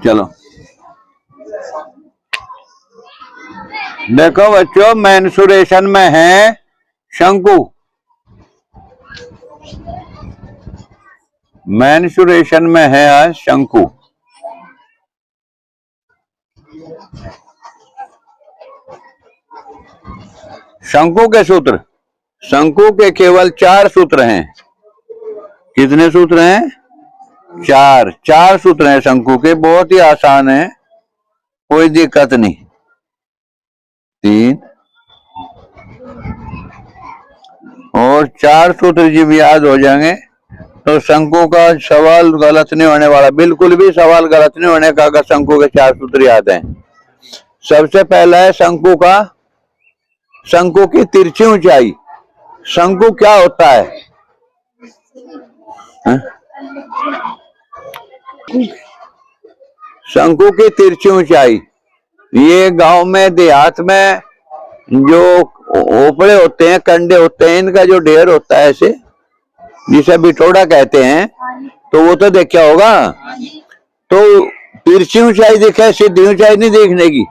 चलो देखो बच्चों, मेंसुरेशन में है शंकु। मेंसुरेशन में है आज शंकु। शंकु के सूत्र, शंकु के केवल 4 सूत्र हैं। कितने सूत्र हैं? 4 सूत्र हैं शंकु के। बहुत ही आसान है, कोई दिक्कत नहीं। 3 और 4 सूत्र जब याद हो जाएंगे तो शंकु का सवाल गलत नहीं होने वाला। बिल्कुल भी सवाल गलत नहीं होने का अगर शंकु के 4 सूत्र याद हैं। सबसे पहला है शंकु का, शंकु की तिरछी ऊंचाई। शंकु क्या होता है? शंकु की तिरछी ऊंचाई। ये गांव में देहात में जो ओपड़े होते हैं, कंडे होते हैं, इनका जो ढेर होता है ऐसे, जिसे बिटोड़ा कहते हैं, तो वो तो देखा होगा। तो तिरछी ऊंचाई दिखे, सीधी ऊंचाई नहीं देखने की।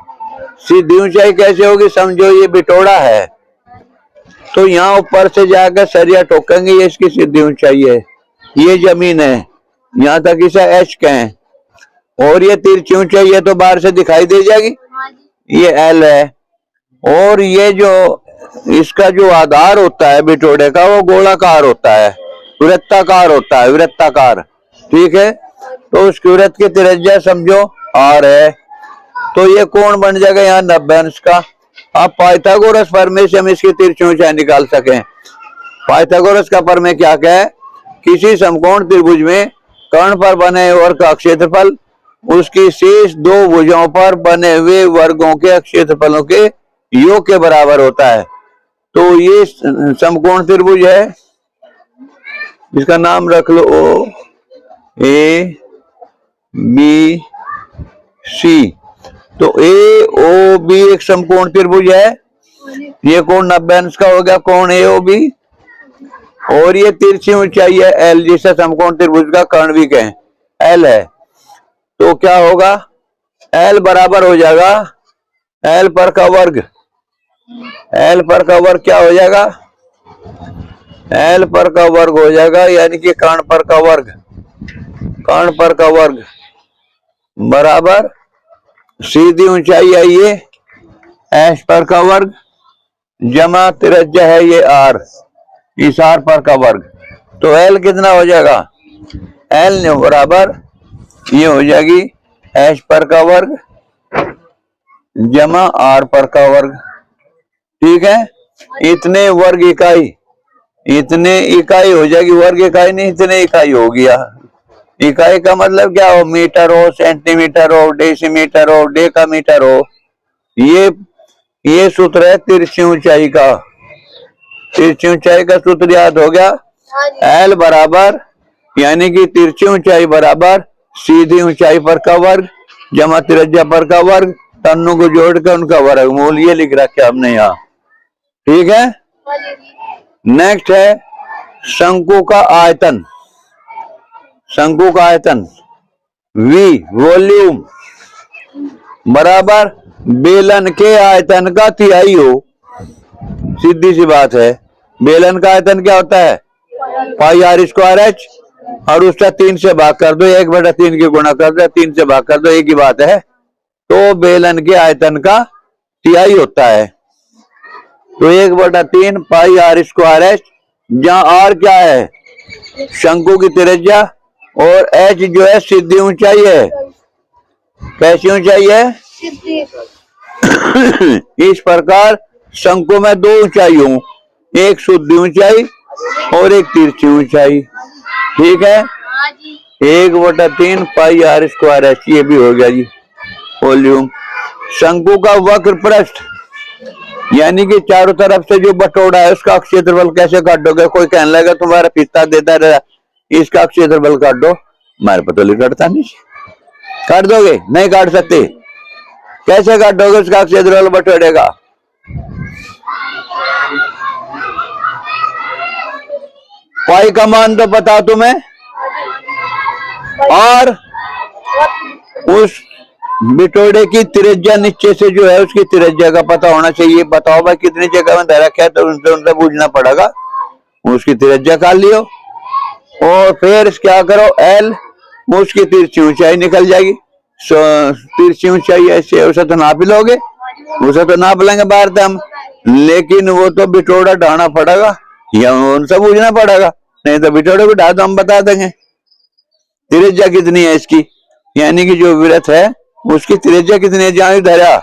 सीधी ऊंचाई कैसे होगी? समझो ये बिटोड़ा है, तो यहाँ ऊपर से जाकर सरिया ठोकेंगे, ये इसकी सीधी ऊंचाई है। ये जमीन है, यहाँ तक इसे एच कहें, और ये तिरछी ऊंचाई है तो बाहर से दिखाई दे जाएगी, ये एल है। और ये जो इसका जो आधार होता है बिटोड़े का, वो गोलाकार होता है, वृत्ताकार होता है, वृत्ताकार। ठीक है, तो उस वृत्त की त्रिज्या समझो आर है। तो ये कोण बन जाएगा यहाँ 90 अंश का। अब पाइथागोरस प्रमेय से हम इसकी तिरछी ऊंचाई निकाल सकें। पाइथागोरस का प्रमेय क्या है? किसी समकोण त्रिभुज में कर्ण पर बने वर्ग का क्षेत्रफल उसकी शेष 2 भुजों पर बने हुए वर्गों के क्षेत्रफलों के योग के बराबर होता है। तो ये समकोण त्रिभुज है, इसका नाम रख लो ओ ए बी सी। तो ए ओ बी एक समकोण त्रिभुज है। ये कोण 90 अंश का हो गया, कोण ए ओ बी। और ये तिरछी ऊंचाई है एल, जिसे समकोण त्रिभुज का कर्ण भी कहें, एल है। तो क्या होगा? एल बराबर हो जाएगा एल पर का वर्ग। एल पर का वर्ग क्या हो जाएगा? एल पर का वर्ग हो जाएगा, यानी कि कर्ण पर का वर्ग। कर्ण पर का वर्ग बराबर सीधी ऊंचाई है ये एच पर का वर्ग, जमा त्रिज्या है ये आर, इस आर पर का वर्ग। तो एल कितना हो जाएगा? एल बराबर ये हो जाएगी एच पर का वर्ग जमा आर पर का वर्ग। ठीक है, इतने वर्ग इकाई, इतने इकाई हो जाएगी। वर्ग इकाई नहीं, इतने इकाई हो गया। इकाई का मतलब क्या हो? मीटर हो, सेंटीमीटर हो, डेसीमीटर हो, डेकामीटर हो। ये सूत्र है तिरछी ऊंचाई का। तिरछी ऊंचाई का सूत्र याद हो गया? एल बराबर यानी कि तिरछी ऊंचाई बराबर सीधी ऊंचाई पर का वर्ग जमा त्रिज्या पर का वर्ग, तन्नों को जोड़कर उनका वर्गमूल। ये लिख रखा हमने यहाँ। ठीक है, नेक्स्ट है शंकु का आयतन। शंकु का आयतन V वॉल्यूम बराबर बेलन के आयतन का तिहाई हो। सीधी सी बात है। बेलन का आयतन क्या होता है? पाई आर स्क्वायर एच, और उसका 3 से भाग कर दो, 1/3 की गुणा कर दो, 3 से भाग कर दो, एक ही बात है। तो बेलन के आयतन का तिहाई होता है। तो 1/3 पाई आर स्क्वायर एच, जहां आर क्या है? शंकु की त्रिज्या, और एच जो है सीधी ऊंचाई है। कैसी ऊंचाई है? इस प्रकार शंकु में 2 ऊंचाई हो, एक शुद्ध ऊंचाई और एक तिरछी ऊंचाई। ठीक है, 1/3 पाई आर स्क्वायर एच, ये भी हो गया जी वॉल्यूम। शंकु का वक्र पृष्ठ यानी कि चारों तरफ से जो बटोड़ा है उसका क्षेत्रफल कैसे काटोगे? कोई कहने लगा तुम्हारा पिता देता रहा, इसका क्षेत्रफल काट दो। हमारे पता नहीं काटता, नहीं काट दोगे? नहीं काट सकते। कैसे काटोगे उसका क्षेत्रफल बटोड़े का? पाई का मान तो पता तुम्हें, और उस बिटोड़े की त्रिज्या नीचे से जो है उसकी त्रिज्या का पता होना चाहिए। बताओ भाई कितनी जगह में धरा क्या है, तो उनसे पूछना पड़ेगा। उसकी त्रिज्या का लियो और फिर क्या करो, एल उसकी तिरछी ऊंचाई निकल जाएगी। तिरछी ऊंचाई ऐसे उसे तो नाप लोगे, उसे तो नाप लेंगे बाहर से हम, लेकिन वो तो बिटोड़ा ढाना पड़ेगा या उनसे पूछना पड़ेगा, नहीं तो बिटोड़े को ढा तो हम बता देंगे। त्रिज्या कितनी है इसकी, यानी कि जो वृत्त है उसकी त्रिज्या कितनी है जहां धरा,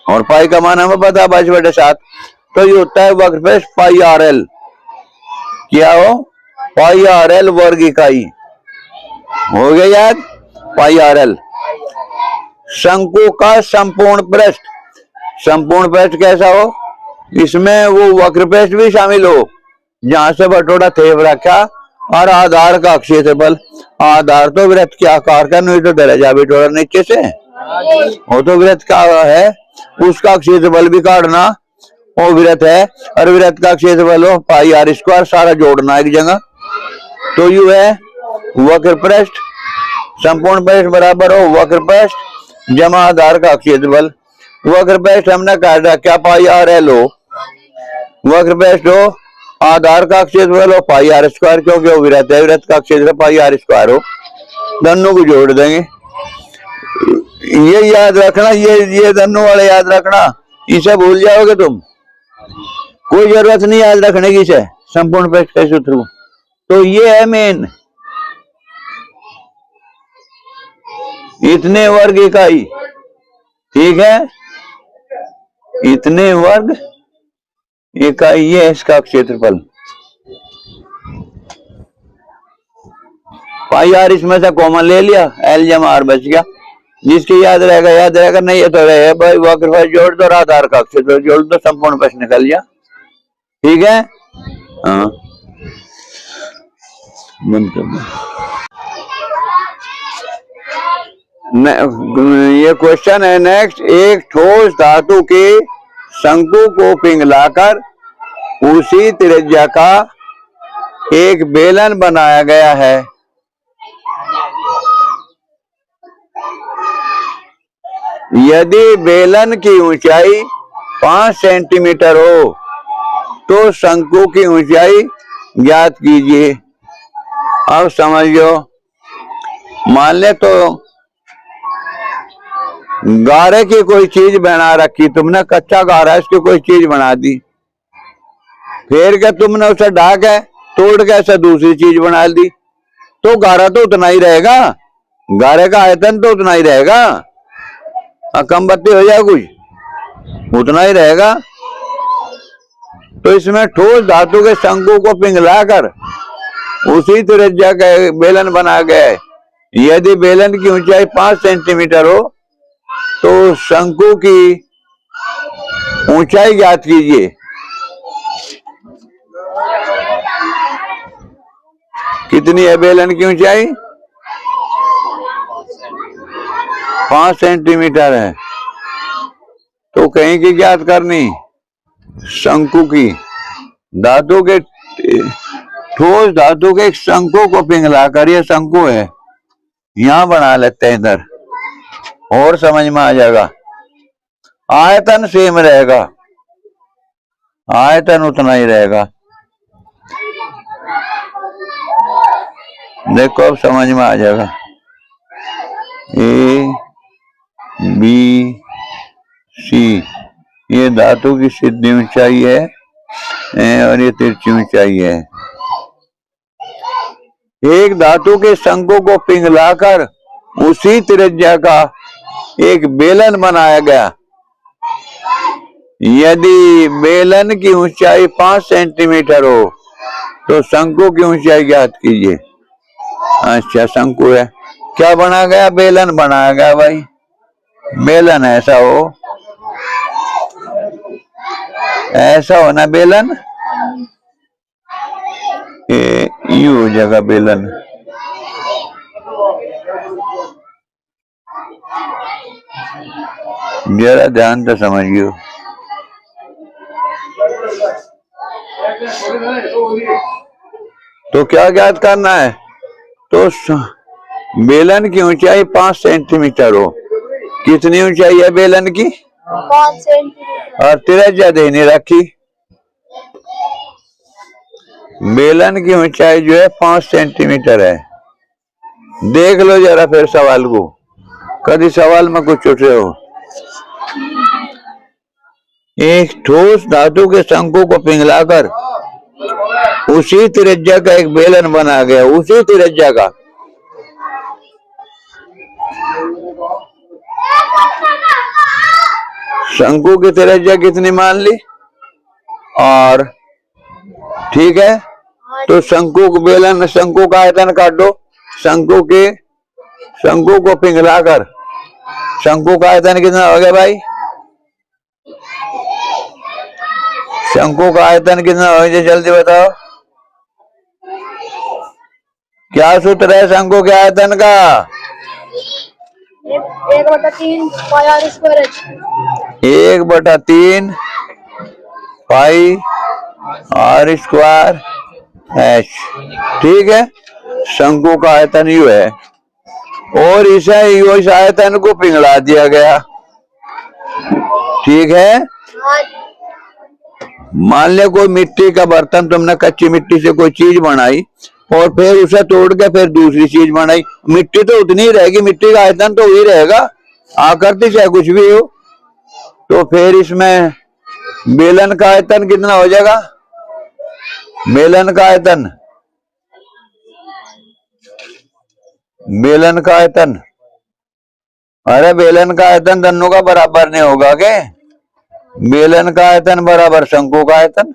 और पाई का मान हमें पता 5/7, तो ये होता है वक्रपृष्ठ पाई आर एल। क्या हो, पाई आर एल वर्ग इकाई। हो गया याद, पाई आर एल। शंकु का संपूर्ण पृष्ठ, संपूर्ण पृष्ठ कैसा हो, इसमें वो वक्रपृष्ठ भी शामिल हो जहां से बटोड़ा थेप रखा, और आधार का क्षेत्रफल। आधार तो वृत्त के आकार का, नहीं तो दरजा बिटोड़ा नीचे से, वो तो वृत्त का है, उसका क्षेत्रफल भी काटना, वो वृत्त है, और वृत्त का क्षेत्रफल हो पाई आर स्क्वायर, सारा जोड़ना एक जगह। तो यू है वक्रपृष्ठ, संपूर्ण पृष्ठ बराबर हो वक्रपृष्ठ जमा आधार का क्षेत्रफल। वक्रपृष्ठ हमने काटा क्या, पाई आर एल हो, वक्रपृष्ठ हो आधार का क्षेत्रफल हो पाई आर स्क्वायर, क्योंकि वो वृत्त है, वृत्त का क्षेत्रफल पाई आर स्क्वायर हो, दोनों को जोड़ देंगे। ये याद रखना, ये दोनों वाले याद रखना, इसे भूल जाओगे तुम, कोई जरूरत नहीं याद रखने की इसे, संपूर्ण पृष्ठ के सूत्र। तो ये है मेन, इतने वर्ग इकाई, ठीक है, इतने वर्ग इकाई ये है इसका क्षेत्रफल। पाई आर इसमें से कॉमन ले लिया, एल जमा आर बच गया, जिसकी याद रहेगा याद रहेगा, नहीं है तो रहे भाई वक्रपृष्ठ जोड़ दो, आधार का क्षेत्रफल जोड़ दो, संपूर्ण पृष्ठ निकल गया। ठीक है, हाँ बंद कर दो। ये क्वेश्चन है नेक्स्ट, एक ठोस धातु के शंकु को पिघलाकर उसी त्रिज्या का एक बेलन बनाया गया है। यदि बेलन की ऊंचाई 5 सेंटीमीटर हो तो शंकु की ऊंचाई ज्ञात कीजिए। अब समझो, मान ले तो गारे की कोई चीज बना रखी तुमने, कच्चा गारा इसकी कोई चीज बना दी, फिर क्या तुमने उसे ढाक है तोड़ के ऐसे दूसरी चीज बना दी, तो गारा तो उतना ही रहेगा, गारे का आयतन तो उतना ही रहेगा, कम बत्ती हो जाए कुछ, उतना ही रहेगा। तो इसमें ठोस धातु के शंकु को पिघलाकर उसी त्रिज्या का बेलन बनाया गया है। यदि बेलन की ऊंचाई 5 सेंटीमीटर हो तो शंकु की ऊंचाई ज्ञात कीजिए। कितनी है बेलन की ऊंचाई, 5 सेंटीमीटर है, तो कहीं की ज्ञात करनी, शंकु की, धातु के ठोस धातु के शंकु को पिघलाकर, ये शंकु है, यहां बना लेते हैं इधर, और समझ में आ जाएगा। आयतन सेम रहेगा, आयतन उतना ही रहेगा, देखो अब समझ में आ जाएगा। ए बी सी ये धातु की सीधी ऊंचाई है और ये तिरछी ऊंचाई है। एक धातु के शंकु को पिघलाकर उसी त्रिज्या का एक बेलन बनाया गया। यदि बेलन की ऊंचाई 5 सेंटीमीटर हो तो शंकु की ऊंचाई ज्ञात कीजिए। अच्छा शंकु है, क्या बना गया, बेलन बनाया गया भाई, बेलन ऐसा हो, ऐसा होना बेलन, यू हो जाएगा बेलन। जरा ध्यान से समझियो, तो क्या ज्ञात करना है, तो बेलन की ऊंचाई 5 सेंटीमीटर हो। कितनी ऊंचाई है बेलन की? 5 सेंटीमीटर। और त्रिज्या देनी रखी। बेलन की ऊंचाई जो है 5 सेंटीमीटर है। देख लो जरा फिर सवाल को, कभी सवाल में कुछ छूटे हो। एक ठोस धातु के शंकु को पिघलाकर उसी त्रिज्या का एक बेलन बना गया, उसी त्रिज्या का। शंकु की त्रिज्या कितनी मान ली? और ठीक है, तो शंकु को बेलन, शंकु का आयतन काट दो। शंकु को पिघलाकर शंकु का आयतन कितना हो गया भाई? शंकु का आयतन कितना हो गया, जल्दी बताओ। क्या सूत्र है शंकु के आयतन का? 1/3 pi R square H. 1/3 pi R square H. ठीक है, शंकु का आयतन यू है और इस आयतन को पिघला दिया गया। ठीक है, मान ले कोई मिट्टी का बर्तन, तुमने कच्ची मिट्टी से कोई चीज बनाई और फिर उसे तोड़ के फिर दूसरी चीज बनाई। मिट्टी तो उतनी ही रहेगी, मिट्टी का आयतन तो वही रहेगा, आकृति चाहे कुछ भी हो। तो फिर इसमें बेलन का आयतन कितना हो जाएगा? बेलन का आयतन अरे बेलन का आयतन दोनों का बराबर नहीं होगा के? बेलन का आयतन बराबर शंकु का आयतन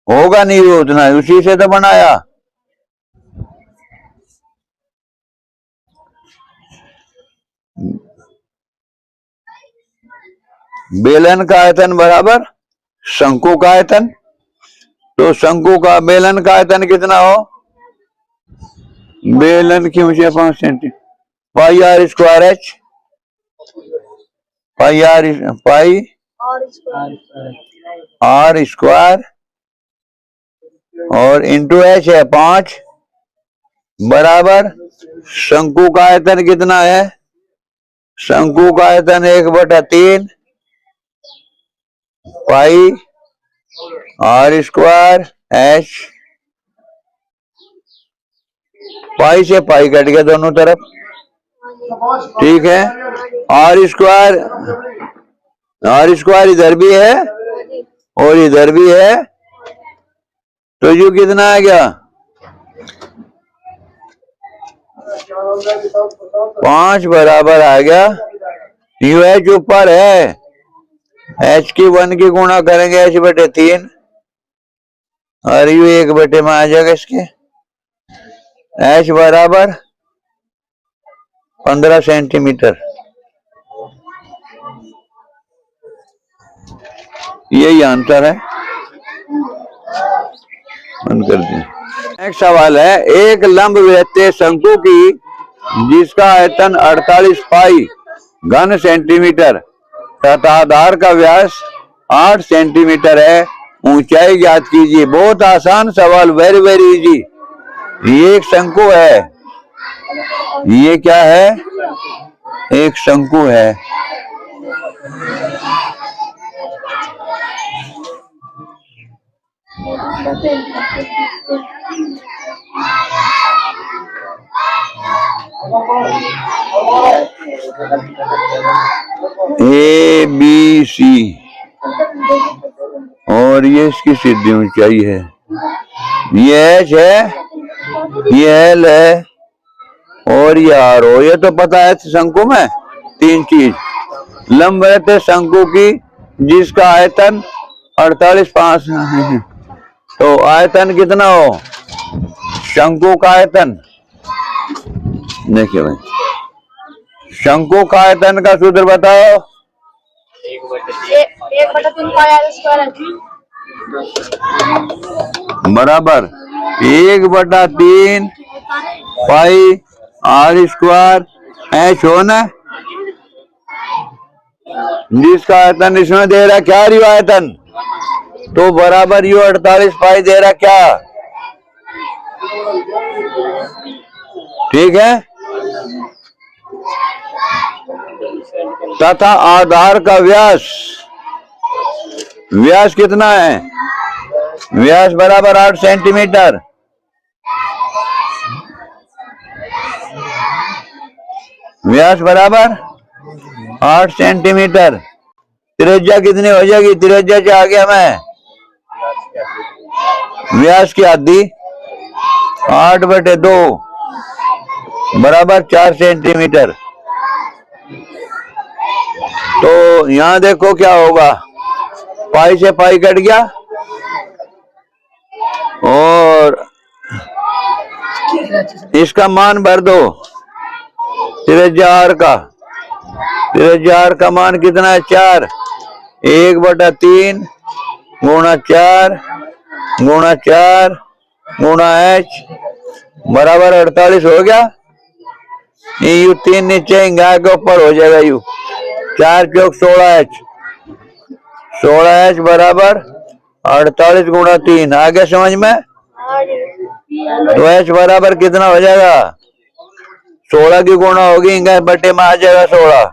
होगा नहीं, वो उतना, उसी से तो बनाया। बेलन का आयतन बराबर शंकु का आयतन। तो शंकु का बेलन का आयतन कितना हो? बेलन की ऊंचाई 5 centimetre, pi R square H, pi R square और इंटू एच है 5 बराबर शंकु का आयतन कितना है? शंकु का आयतन 1/3 पाई आर स्क्वायर एच। पाई से पाई कट गया दोनों तरफ। ठीक है, आर स्क्वायर इधर भी है और इधर भी है, तो यू कितना आ गया? 5 बराबर आ गया। यू एच ऊपर है, एच की 1 की गुणा करेंगे h/3 और यू 1 में आ जाएगा इसके। एच बराबर 15 सेंटीमीटर। यही आंसर है। बंद कर दिया। नेक्स्ट सवाल है, एक लंब वृत्तीय शंकु की जिसका आयतन 48 पाई घन सेंटीमीटर तथा आधार का व्यास 8 सेंटीमीटर है, ऊंचाई ज्ञात कीजिए। बहुत आसान सवाल, वेरी वेरी इजी। ये एक शंकु है, ये क्या है? एक शंकु है। ए बी सी और ये इसकी सीधी ऊंचाई है। ये एच है, ये एल है और ये आर हो। ये तो पता है शंकु में 3 चीज। लंब वृत्तीय शंकु की जिसका आयतन 48 तो आयतन कितना हो? शंकु का आयतन देखिए भाई, शंकु का आयतन का सूत्र बताओ। 1/3 पाई आर स्क्वायर बराबर 1/3 पाई आर स्क्वायर एच हो ना, जिसका आयतन इसमें दे रहा क्या? रियो आयतन, तो बराबर यू 48 पाई दे रहा क्या? ठीक है, तथा आधार का व्यास, व्यास कितना है? व्यास बराबर 8 सेंटीमीटर। व्यास बराबर 8 सेंटीमीटर। त्रिज्या कितनी हो जाएगी? त्रिज्या से आ गया मैं, व्यास की आधी 8/2 बराबर 4 सेंटीमीटर। तो यहां देखो क्या होगा, पाई से पाई कट गया और इसका मान भर दो। त्रिज्या आर का, त्रिज्या आर का मान कितना है? 4। 1/3 गुणा 4 गुणा 4 गुणा h बराबर 48 हो गया। यू 3 नीचे के ऊपर हो जाएगा। यू 4 चौक 16h, 16h बराबर 48 गुणा 3। आगे समझ में? तो h बराबर कितना हो जाएगा? 16 की गुणा होगी, बटे में आ जाएगा 16।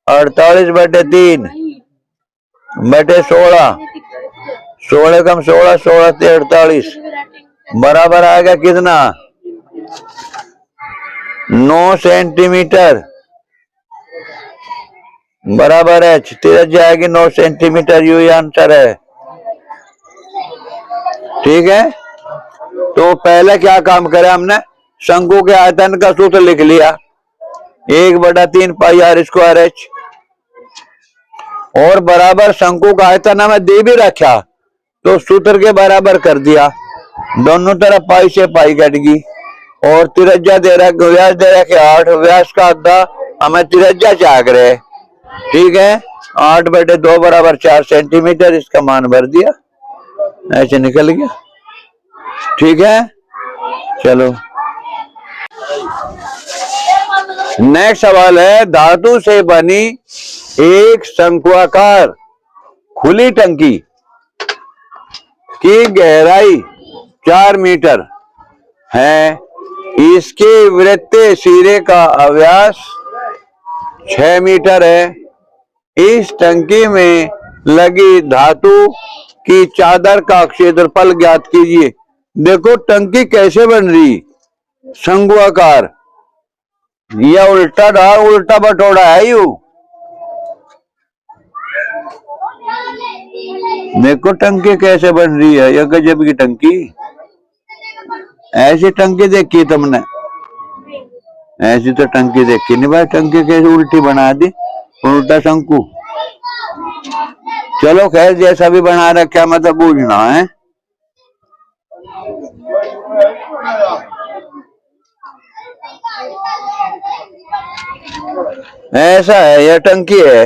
48/3 बटे 16, 16 कम 16, 16 से 48 बराबर आ गया कितना? 9 सेंटीमीटर बराबर है। त्रिज्या आएगी 9 सेंटीमीटर। यू आंसर है। ठीक है, तो पहले क्या काम करें हमने? शंकु के आयतन का सूत्र लिख लिया, 1/3 पाई आर स्क्वायर एच, और बराबर शंकु का आयतन हमें दे भी रखा तो सूत्र के बराबर कर दिया। दोनों तरफ पाई से पाई कट गई और त्रिज्या दे रहा, व्यास दे रहा कि 8, व्यास का आधा हमें त्रिज्या चाह रहे। ठीक है, 8/2 बराबर 4 सेंटीमीटर। इसका मान भर दिया, ऐसे निकल गया। ठीक है, चलो नेक्स्ट सवाल है, धातु से बनी एक शंक्वाकार खुली टंकी की गहराई 4 मीटर है, इसके वृत्तीय सिरे का व्यास 6 मीटर है। इस टंकी में लगी धातु की चादर का क्षेत्रफल ज्ञात कीजिए। देखो टंकी कैसे बन रही, शंक्वाकार, यह उल्टा ढाल उल्टा बटोड़ा है। यू देखो टंकी कैसे बन रही है, यह गजब की टंकी। ऐसी टंकी देखी तुमने? ऐसी तो टंकी देखी नहीं भाई। टंकी कैसे उल्टी बना दी, उल्टा शंकु। चलो खैर, जैसा भी बना रखा मतलब बूझना है। ऐसा है, यह टंकी है।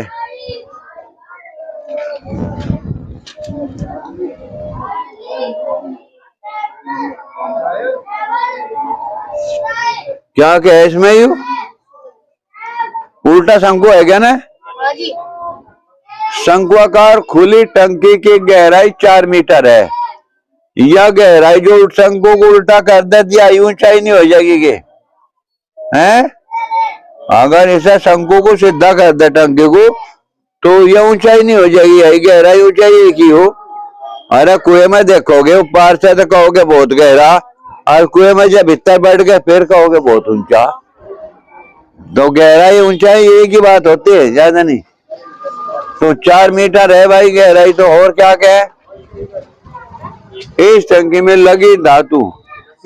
क्या क्या है इसमें? यू उल्टा शंकु है क्या ना? शंक्वाकार खुली टंकी की गहराई 4 मीटर है। यह गहराई जो शंकु को उल्टा कर देती है, ऊंचाई नहीं हो जाएगी के हैं? अगर इसे शंकु को सीधा कर दे टंकी को तो यह ऊंचाई नहीं हो जाएगी, यही गहराई ऊंचाई एक ही हो। अरे कुएं में देखोगे ऊपर से तो कहोगे बहुत गहरा, और कुएं में जब भीतर बैठ गए फिर कहोगे बहुत ऊंचा। तो गहराई ऊंचाई एक ही बात होती है, ज्यादा नहीं। तो 4 मीटर है भाई गहराई, तो और क्या क्या है? इस टंकी में लगी धातु,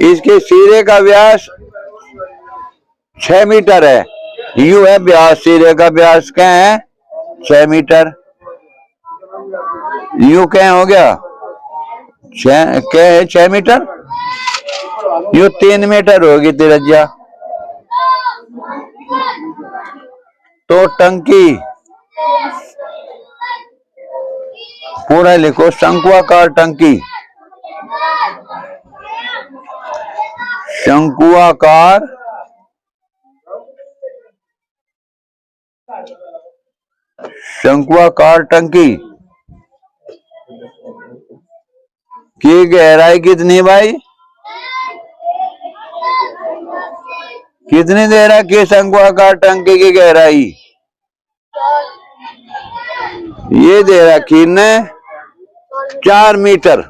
इसके सिरे का व्यास 6 मीटर है। यू है व्यास, सिरे का व्यास क्या है? 6 मीटर। यू क्या हो गया? क्या है? 6 मीटर। यू 3 मीटर होगी त्रिज्या। तो टंकी पूरा लिखो, शंक्वाकार टंकी, शंक्वाकार शंक्वाकार टंकी की गहराई कितनी भाई? कितनी दे रहा कि शंक्वाकार टंकी की गहराई? ये दे रखी ने 4 मीटर।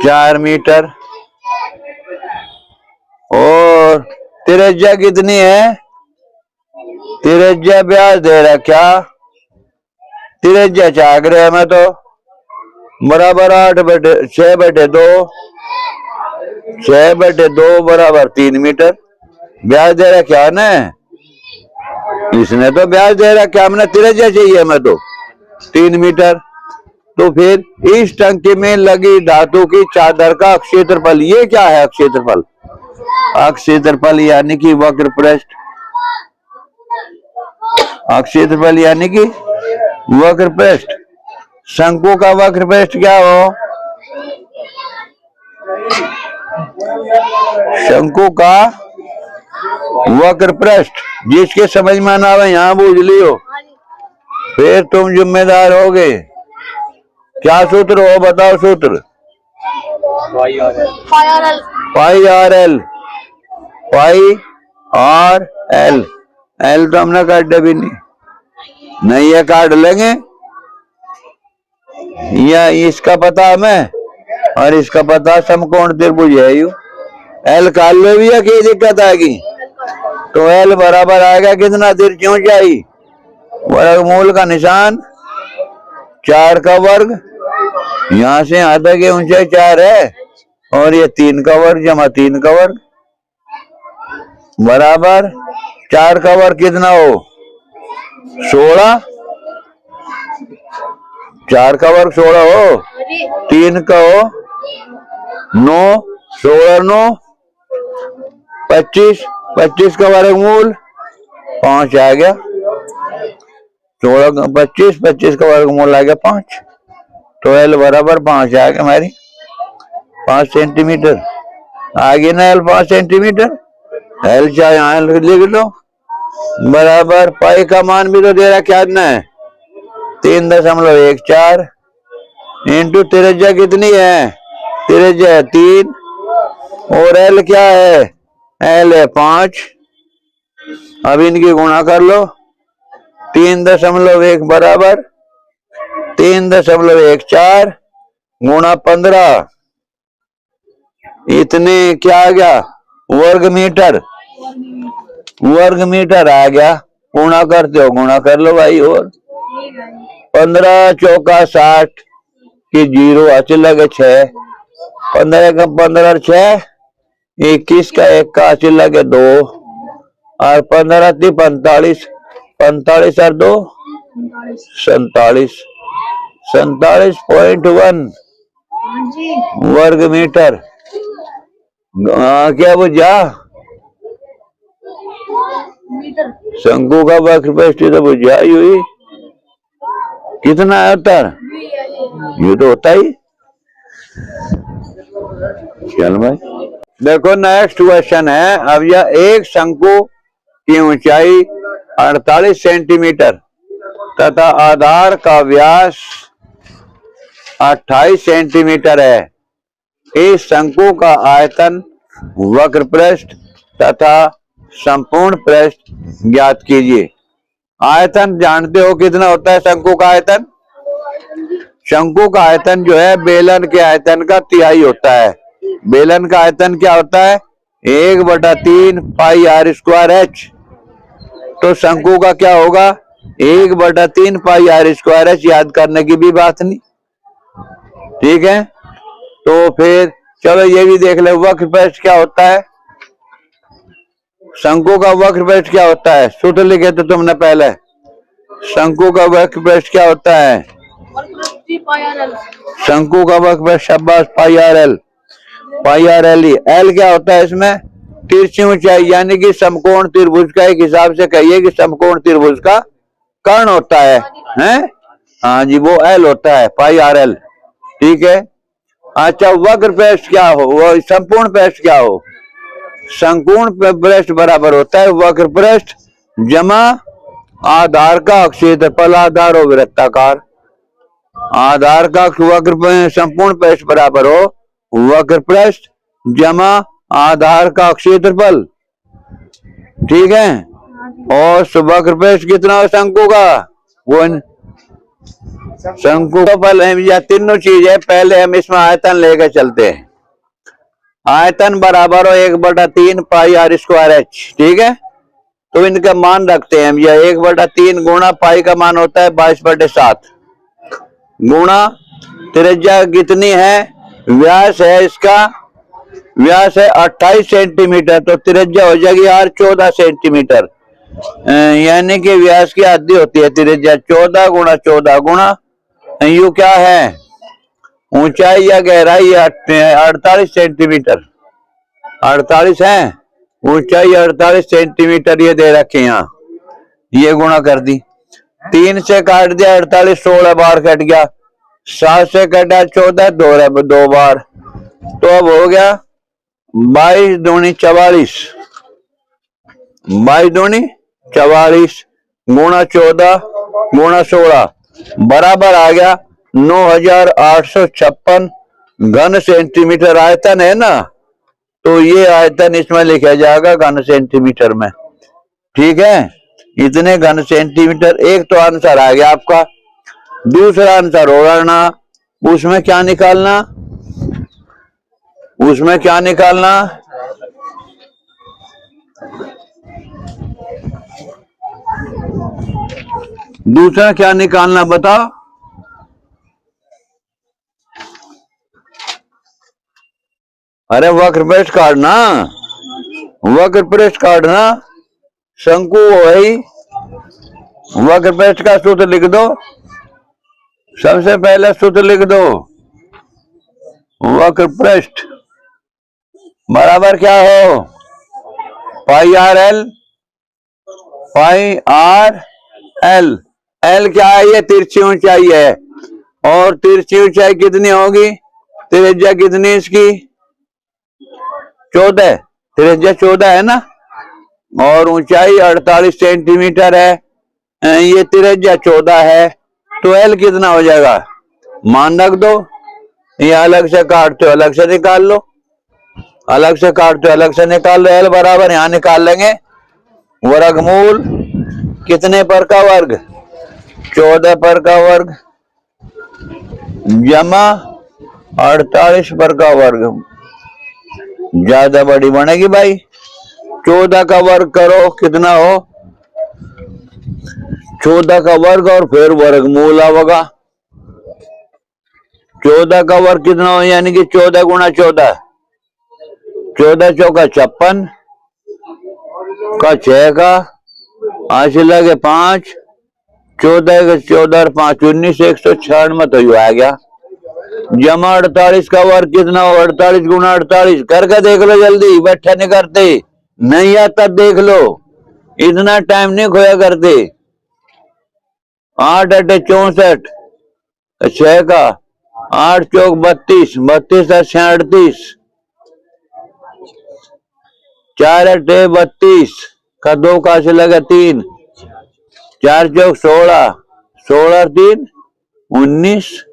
4 मीटर। और त्रिज्या कितनी है? त्रिज्या ब्याज दे रखा, त्रिज्या चाक रहे में तो बराबर 6/2। 6/2 बराबर 3 मीटर। ब्याज दे रखा ना, इसने तो ब्याज दे रखा, हमने त्रिज्या चाहिए हमें तो 3 मीटर। तो फिर इस टंकी में लगी धातु की चादर का क्षेत्रफल, ये क्या है क्षेत्रफल? क्षेत्रफल यानी कि वक्र पृष्ठ। क्षेत्रफल यानी कि वक्र पृष्ठ। शंकु का वक्र पृष्ठ क्या हो? शंकु का वक्र पृष्ठ जिसके समझ में ना आवे यहाँ बूझ लियो, फिर तुम जिम्मेदार होगे। क्या सूत्र हो बताओ सूत्र? पाई आर एल। पाई आर एल। एल तो हमने काट भी नहीं ये काट लेंगे। या इसका पता हमें और इसका पता समकोण त्रिभुज है यू। एल काट लो भी है, क्या दिक्कत आएगी? तो एल बराबर आएगा कितना? तिरछी ऊंचाई वर्गमूल का निशान 4 का वर्ग, यहां से यहां तक ऊंचाई 4 है, और ये 3 का वर्ग जमा 3 का वर्ग बराबर 4 का वर्ग कितना हो? 16। 4 का वर्ग 16 हो, 3 का हो 9, 16 9 25, 25 का वर्गमूल 5 आ गया। 16 25, 25 का वर्गमूल आ गया 5। तो एल बराबर 5 आ गया हमारी, 5 सेंटीमीटर आगे ना एल 5 सेंटीमीटर। एल चाहे यहाँ लिख लो बराबर। पाई का मान भी तो दे रहा क्या है 3.14 इंटू त्रिज्या कितनी है? त्रिज्या 3 और एल क्या है? एल है 5। अब इनकी गुणा कर लो। 3.1 बराबर 3.14 गुणा 15, इतने क्या आ गया? वर्ग मीटर। वर्ग मीटर आ गया। गुणा करते हो गुणा कर लो भाई। और 15 चौका 60 की 0 अच्छे लगे 6, 15 का 15 6 21 का 1 का अच्छे लगे 2 और 15 थी 45, 45 और 2 47, 47.1 वर्ग मीटर। क्या बुझा? शंकु का वक्र पृष्ठ तो बुझा ही हुई। कितना है उत्तर? ये तो होता ही। चल भाई देखो नेक्स्ट क्वेश्चन है। अब यह एक शंकु की ऊंचाई 48 सेंटीमीटर तथा आधार का व्यास 28 सेंटीमीटर है। इस शंकु का आयतन, वक्र पृष्ठ तथा संपूर्ण पृष्ठ ज्ञात कीजिए। आयतन जानते हो कितना होता है शंकु का आयतन? शंकु का आयतन जो है बेलन के आयतन का तिहाई होता है। बेलन का आयतन क्या होता है? 1/3 पाई आर स्क्वायर एच। तो शंकु का क्या होगा? 1/3 पाई आर स्क्वायर एच। याद करने की भी बात नहीं, ठीक है। तो फिर चलो ये भी देख ले, वक्र पृष्ठ क्या होता है? शंकु का वक्र पृष्ठ क्या होता है? सूत्र लिखे तो तुमने पहले। शंकु का वक्र पृष्ठ क्या होता है? शंकु का वक्र पृष्ठ शाबाश पाई आर एल। पाई आर एल ही। एल क्या होता है इसमें? तिरछी ऊंचाई यानी कि समकोण त्रिभुज का, एक हिसाब से कहिए कि समकोण त्रिभुज का कर्ण होता है, हैं? हाँ जी, वो एल होता है, पाई आर एल, ठीक है। अच्छा वक्र पृष्ठ क्या हो? वो संपूर्ण पृष्ठ क्या हो? संपूर्ण पृष्ठ बराबर होता है वक्र पृष्ठ जमा आधार का क्षेत्रफल। आधार हो वृत्ताकार, आधार का वक्र संपूर्ण पृष्ठ बराबर हो वक्र पृष्ठ जमा आधार का क्षेत्रफल। ठीक है। हाँ जी। और वक्र पृष्ठ कितना हो शंकु का? वो शंकु का पहले या तीनों चीज है, पहले हम इसमें आयतन लेकर चलते हैं। आयतन बराबर हो 1/3 पाई आर स्क्वायर एच। ठीक है, तो इनका मान रखते हैं हम। यह 1/3 गुणा पाई का मान होता है 22/7 गुणा त्रिज्या कितनी है, व्यास है इसका, व्यास है 28 सेंटीमीटर, तो त्रिज्या हो जाएगी यार 14 सेंटीमीटर। यानी कि व्यास की आधी होती है त्रिज्या। 14 गुणा 14 गुणा यू क्या है, ऊंचाई या गहराई 48 सेंटीमीटर। 48 है ऊंचाई, 48 सेंटीमीटर ये दे रखे यहाँ। ये गुणा कर दी, 3 से काट दिया 48, 16 बार कट गया। 7 से कटा 14, 2 बार, तो अब हो गया 22 दूनी 44, 22 दूनी 44 गुणा 14 गुणा 16 बराबर आ गया 9856 घन सेंटीमीटर। आयतन है ना, तो ये आयतन इसमें लिखा जाएगा घन सेंटीमीटर में। ठीक है, इतने घन सेंटीमीटर। एक तो आंसर आ गया आपका। दूसरा आंसर होगा ना, उसमें क्या निकालना, उसमें क्या निकालना, दूसरा क्या निकालना बताओ। अरे वक्र पृष्ठ काटना, वक्र पृष्ठ काटना। शंकु वही, वक्र पृष्ठ का सूत्र लिख दो। सबसे पहले सूत्र लिख दो, वक्र पृष्ठ बराबर क्या हो, पाई आर एल, पाई आर एल। एल क्या है, ये तिरछी ऊंचाई है, और तिरछी ऊंचाई कितनी होगी, त्रिज्या कितनी इसकी 14, त्रिज्या 14 है ना, और ऊंचाई 48 सेंटीमीटर है। ये त्रिज्या 14 है, तो एल कितना हो जाएगा, मान रख दो। ये अलग से काटते हो अलग से निकाल लो, अलग से काटते हो अलग से निकाल लो। एल बराबर यहां निकाल लेंगे, वर्गमूल कितने पर का वर्ग, 14 पर का वर्ग जमा 48 पर का वर्ग। ज्यादा बड़ी बनेगी भाई। 14 का वर्ग करो कितना हो, 14 का वर्ग और फिर वर्गमूल आवेगा। 14 का वर्ग कितना हो, यानी कि 14 गुणा 14, 14 चौका 56 का 6 का 8 लगे 5, 14 का 14 और 5 19, 196 तो यू आ गया। जमा 48 का वर्ग कितना हो, 48 गुणा 48 करके देख लो जल्दी, बैठे नहीं करते, नहीं आता देख लो, इतना टाइम नहीं खोया करते। 8 8 64, 6 का 8 चौक 32, 32 38, 4 8 32 का 2 का से लगा 3, 4 चौक 16, 16 3 19,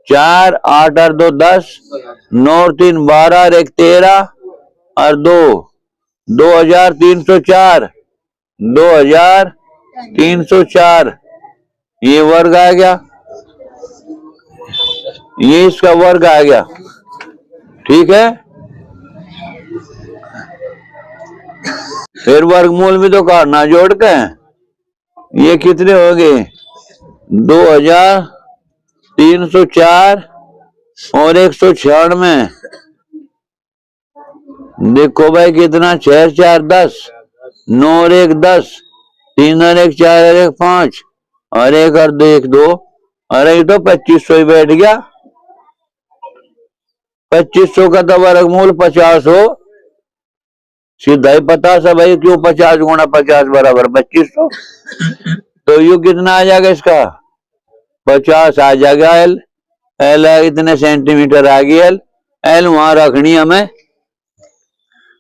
4 8 और 2 10, 9 3 12 और 1 13 और 2 2304, 2304 ये वर्ग आ गया, ये इसका वर्ग आ गया। ठीक है, फिर वर्गमूल भी तो काटना जोड़ के। ये कितने हो गए, 2304 और 196। देखो भाई कितना, 6 4 10, 9 और 1 10, 3 और 1 4 और 1 5 और 1 और 2 1 2, अरे ये तो 2500 ही बैठ गया। 2500 का तो वर्गमूल 50 हो, सीधा ही पता है भाई, क्यों 50 गुणा 50 बराबर 2500। तो यू कितना आ जाएगा इसका, 50 आ जाएगा। एल, एल इतने सेंटीमीटर आ गई। एल, एल वहां रखनी हमें।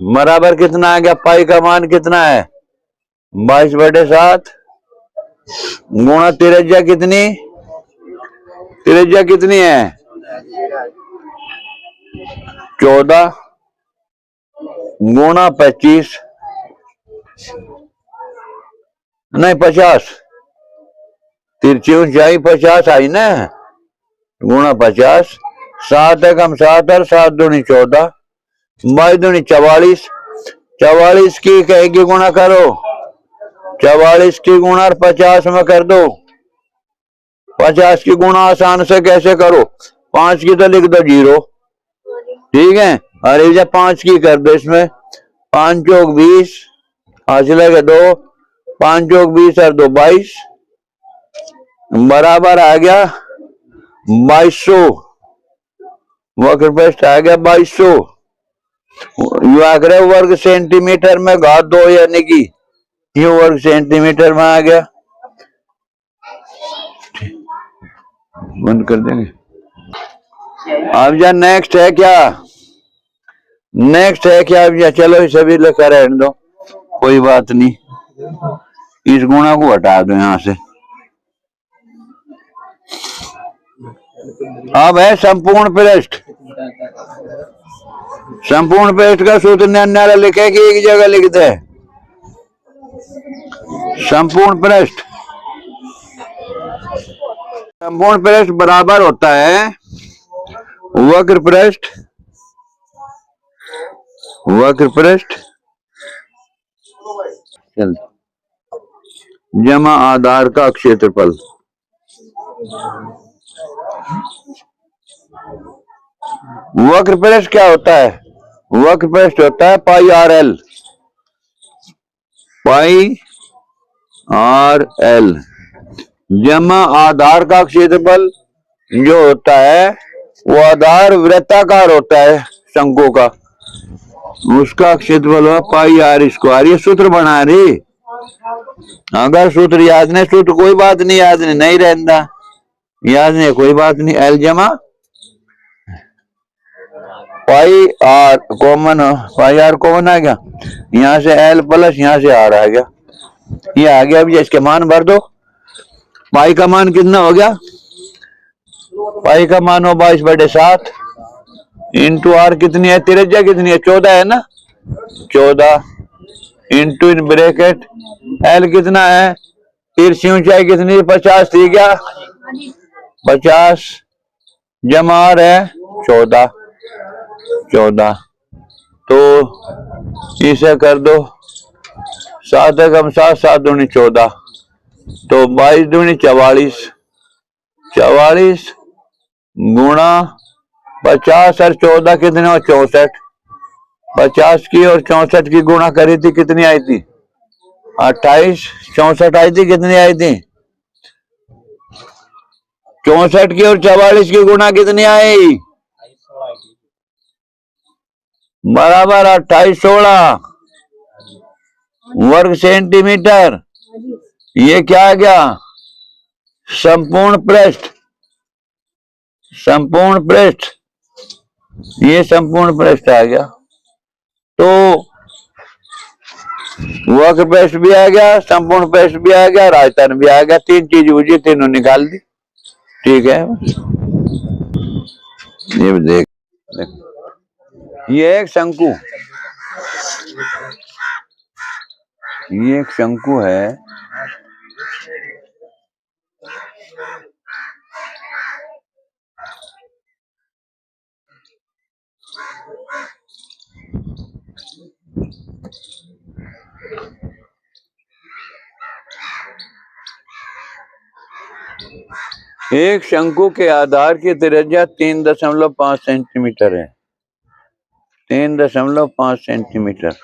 बराबर कितना आ गया, पाई का मान कितना है 22/7 गुणा त्रिज्या कितनी, त्रिज्या कितनी है 14 गुणा 25 नहीं 50, तिरछी ऊंचाई 50 आई ना, गुणा 50, 7 एकम 7 और 7 दूनी 14, 22 दूनी 44, 44 की कहेगी गुणा करो, 44 की गुणा और 50 में कर दो। 50 की गुणा आसान से कैसे करो, 5 की तो लिख दो 0, ठीक है। और ये 5 की कर दो, इसमें 5 चौक 20, हासिल के 2, 5 चौक 20 और 2 22, बराबर आ गया 2200। वक्र पृष्ठ आ गया 2200। आग्रह वर्ग सेंटीमीटर में घात 2 यानी कि ये वर्ग सेंटीमीटर में आ गया। बंद कर देंगे। अब जा नेक्स्ट है क्या, नेक्स्ट है क्या, अब जा चलो इसे भी लिखा रहने दो, कोई बात नहीं, इस गुणा को हटा दो यहां से। अब है संपूर्ण पृष्ठ। संपूर्ण पृष्ठ का सूत्र न्यारा लिखे कि एक जगह लिखते हैं। संपूर्ण पृष्ठ, संपूर्ण पृष्ठ बराबर होता है वक्र पृष्ठ, वक्र पृष्ठ जमा आधार का क्षेत्रफल। वक्र पृष्ठ क्या होता है, वक्र पृष्ठ होता है पाई आर एल, पाई आर एल जमा आधार का क्षेत्रफल जो होता है वो आधार वृत्ताकार होता है शंकु का, उसका क्षेत्रफल हुआ पाई आर स्क्वायर। ये सूत्र बना रही, अगर सूत्र याद नहीं, सूत्र कोई बात नहीं, याद नहीं रहता, याद नहीं कोई बात नहीं। एल जमा pi R common, pi R common आ गया, यहां से एल प्लस यहां से आर आ गया, ये आ गया। अभी इसके मान भर दो। पाई का मान कितना हो गया, पाई का मान हो 22/7 इंटू आर कितनी है, त्रिज्या कितनी है 14 है ना, 14 इंटू इन ब्रैकेट एल कितना है, तिरछी ऊंचाई कितनी 50 थी क्या, 50 जमा आर है 14, 14 तो इसे कर दो 7 एकम 7, 7 दूनी 14, तो 22 दूनी 44, 44 गुणा 50 और 14 कितने हो 64, 50 की और 64 की गुणा करी थी कितनी आई थी 28, 64 आई थी, कितनी आई थी 64 की और 44 की गुणा कितनी आई, बराबर 2816 वर्ग सेंटीमीटर। ये क्या आ गया, संपूर्ण पृष्ठ, संपूर्ण पृष्ठ, ये संपूर्ण पृष्ठ आ गया। तो वक्र पृष्ठ भी आ गया, संपूर्ण पृष्ठ भी आ गया, राजस्थान भी आ गया, 3 चीज मुझे तीनों निकाल दी, ठीक है। ये देख, ये एक शंकु, ये एक शंकु है, एक शंकु के आधार की त्रिज्या 3.5 सेंटीमीटर है, 3.5 सेंटीमीटर।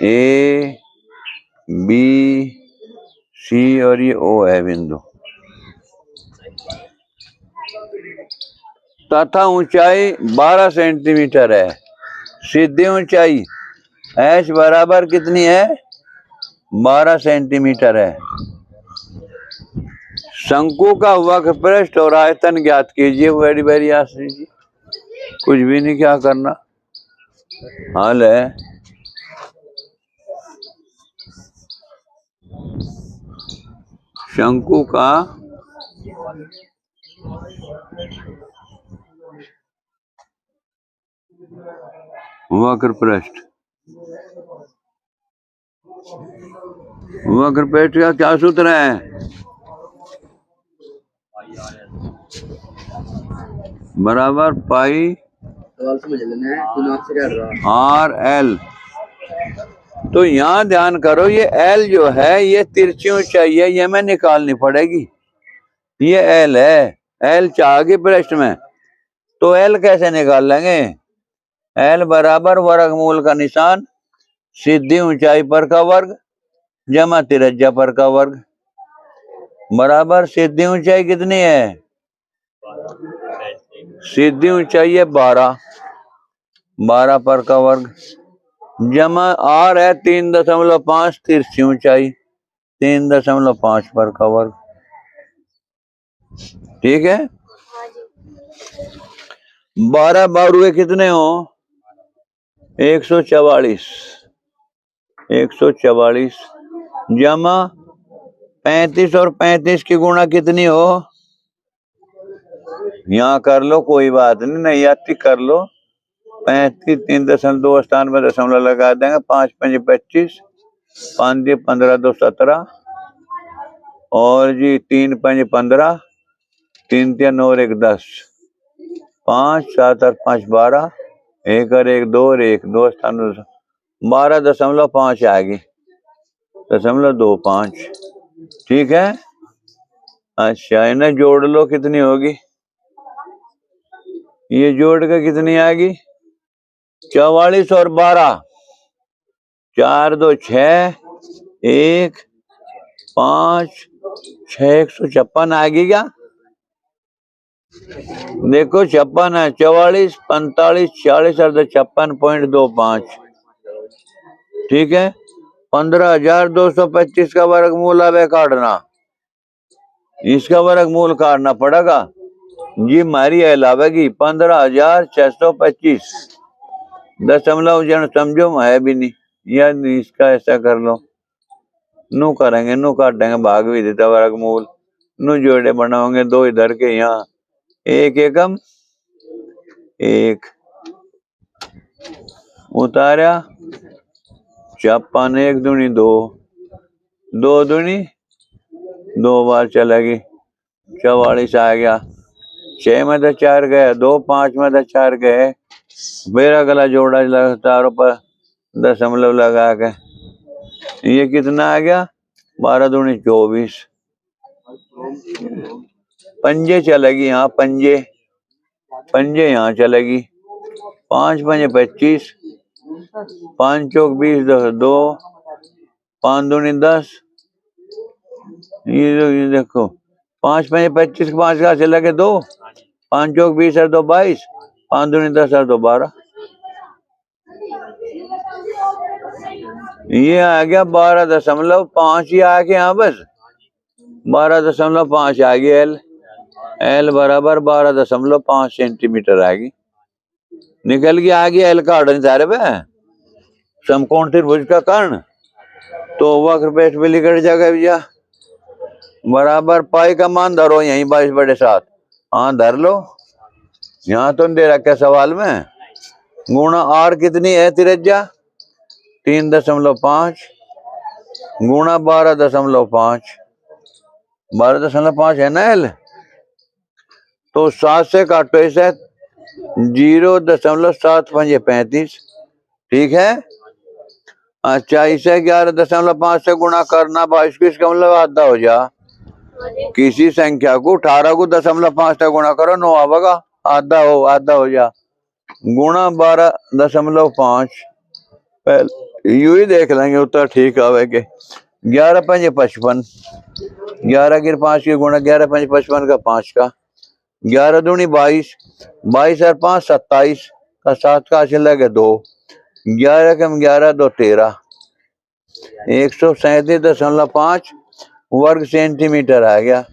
ए बी सी और ये ओ है बिंदु, तथा ऊंचाई 12 सेंटीमीटर है। सीधी ऊंचाई एच बराबर कितनी है 12 सेंटीमीटर है। शंकु का वक्र पृष्ठ और आयतन ज्ञात कीजिए। वेरी वेरी आसान जी, कुछ भी नहीं क्या करना, हल है शंकु का वक्र पृष्ठ वक्रपेट का क्या सूत्र है? बराबर पाई आर एल। तो यहाँ ध्यान करो, ये एल जो है ये तिरछी ऊंचाई है, ये मैं निकालनी पड़ेगी। ये एल है, एल चाहोगे प्रश्न में, तो एल कैसे निकाल लेंगे? एल बराबर वर्गमूल का निशान सीधी ऊंचाई पर का वर्ग जमा त्रिज्या पर का वर्ग बराबर सीधी ऊंचाई कितनी है? सीधी ऊंचाई है 12 पर का वर्ग जमा आर है 3.5 तिरछी ऊंचाई 3.5 पर का वर्ग। ठीक है। 12 बारुए कितने हो? 144 जमा 35 और 35 की गुणा कितनी हो? यहाँ कर लो, कोई बात नहीं आती कर लो। 35 3.2 स्थान में दशमलव लगा देंगे। 5 5 25 5 दी 15 2 17 और जी 3 5 15 3 3 और 1 10 5 7 8 5 12 1 और 1 2 और 1 2 स्थान 12.5 आएगी 0.25। ठीक है। अच्छा इन्हें जोड़ लो, कितनी होगी? ये जोड़ के कितनी आएगी? 44 और 12 4 2 6 1 5 6 156 आएगी क्या? देखो 56 है, 44 45 40 और 56.25। ठीक है। 15,225 का वर्गमूल अब काटना, इसका वर्गमूल काटना पड़ेगा जी। हमारी अलावेगी 15,625 दशमलव जन समझो है भी नहीं, या इसका ऐसा कर लो, नू करेंगे, नू काटेंगे, भाग भी देता वर्गमूल, नू जोड़े बनाओगे 2 इधर के, यहाँ 1 एकम 1 उतारा 56 1 दूनी 2 2 दूनी 2 बार चलेगी 44 आ गया। 6 में तो 4 गए, 2 5 में तो 4 गए, फिर अगला जोड़ा तारों पर दशमलव लगा के ये कितना आ गया? 12 दूनी 24 पंजे चलेगी, यहाँ पंजे यहाँ चलेगी। 5 5 25 5 चौक 20 2 5 दूनी 10 ये देखो 5 5 25 5 कहाँ से लगे 2 5 चौक 20 है 2 22 5 दूनी 10 है 2 12। ये आ गया 12.5 ही आ गया। बस 12.5 आ गई एल बराबर 12.5 सेंटीमीटर आएगी, निकल गया। आ गया एल का ऑर्डर सारे पे समकोण त्रिभुज का कर्ण, तो वक्रपेट पे लिख जाएगा भैया बराबर पाई का मान धरो यहीं 22/7। हाँ धर लो, यहाँ तो दे रखा सवाल में। गुणा आर कितनी है त्रिज्या? 3.5 गुणा 12.5 12.5 है ना एल, तो 7 से काटो इसे 0.735। ठीक है। अच्छा इसे 11.5 से गुणा करना 22 की, इसका मतलब आधा हो जा। किसी संख्या को 18 को 0.5 से गुणा करो 9 आवेगा, आधा हो जा गुणा 12.5। यू ही देख लेंगे उत्तर ठीक आवेगे। 11 5 55 11 की 5 की गुणा 11 5 55 का 5 का 11 दूनी 22 22 और 5 27 का 7 का चलेगा 2 11 कम 11 2 13 137.5 वर्ग सेंटीमीटर आ गया।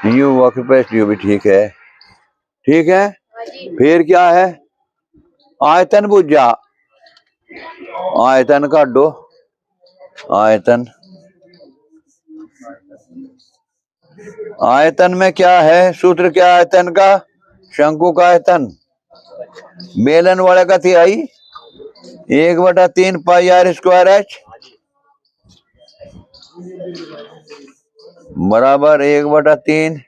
यू वक्रपेट यू भी ठीक है। ठीक है। फिर क्या है? आयतन बुझा, आयतन काटो, आयतन में क्या है सूत्र? क्या आयतन का? शंकु का आयतन बेलन वाले का तिहाई 1/3 पाई r² h बराबर 1/3।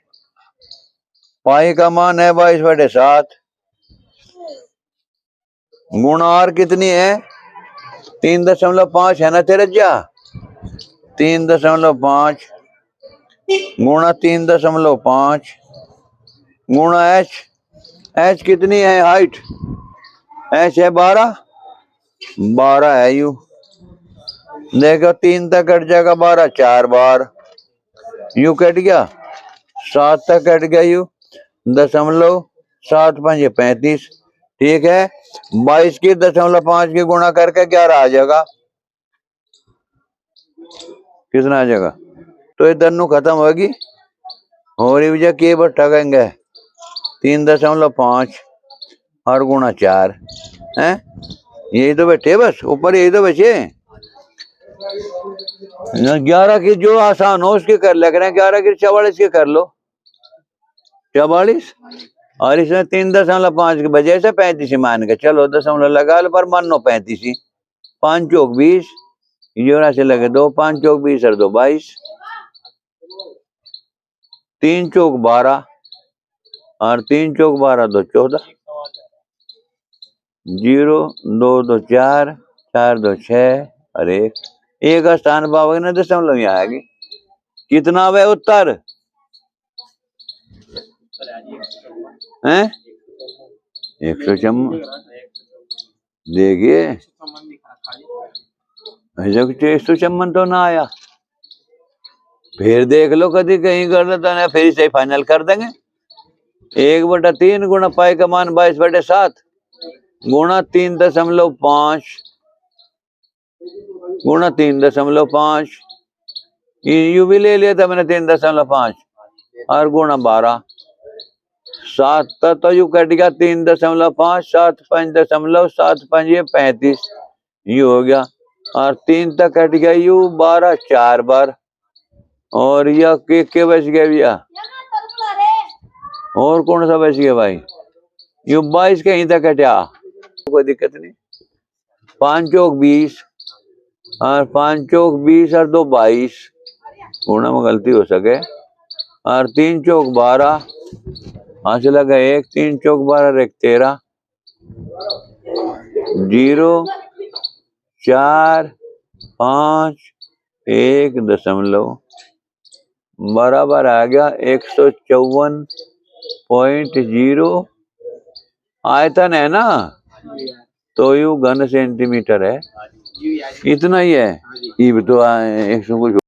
पाई का मान है 22/7 गुणा आर कितनी है 3.5 है ना तेरे जा 3.5 गुणा 3.5 गुणा एच। एच कितनी है हाइट एच है 12 है यू। देखो 3 तक कट जाएगा 12 4 बार यू कट गया 7 तक कट गया यू 0.7 35। ठीक है 22 की 0.5 की गुणा करके 11 आ जाएगा। कितना आ जाएगा तो ये दोनों खत्म होगी और ये वजह के बट्टा कहेंगे 3.5 और गुणा 4 है यही तो बैठे बस ऊपर यही तो बचे 11 की जो आसान हो उसके कर ले करें 11 की 44 के कर लो 44 और इसमें 3.5 के बजे से 35 मान के चलो दशमलव लगा लो पर मानो 35 5 चौक 20 जोरा से लगे 2 5 चौक 20 और 2 22 3 चौक 12 और 3 चौक 12 2 14 0 2 2 4 4 2 6 और एक स्थान पाओगे ना दशमलव यहाँ आएगी कितना वे उत्तर हैं 154 देखिए 154 तो ना आया फिर देख लो कभी कहीं कर लेता ना फिर से फाइनल कर देंगे 1/3 गुणा पाई का मान 22/7 गुणा 3.5 गुणा 3.5 यू भी ले लिया था मैंने 3.5 और गुणा 12 7 तो यू कट गया 3.5 7 5.7 5 ये 35 यू हो गया और 3 तक कट गया यू 12 4 बार और यह के बच गया भैया और कौन सा बच गया भाई यू 22 कहीं तक कटा कोई दिक्कत नहीं 5 चौक 20 और 5 चौक 20 और 2 22 गुणा में गलती हो सके और 3 चौक 12 हाँ से लगा 1 3 चौक 12 1 13 0 4 5 1 दशमलव बराबर आ गया 154.0 आयतन है ना तो यू घन सेंटीमीटर है इतना ही है ये तो 100 कुछ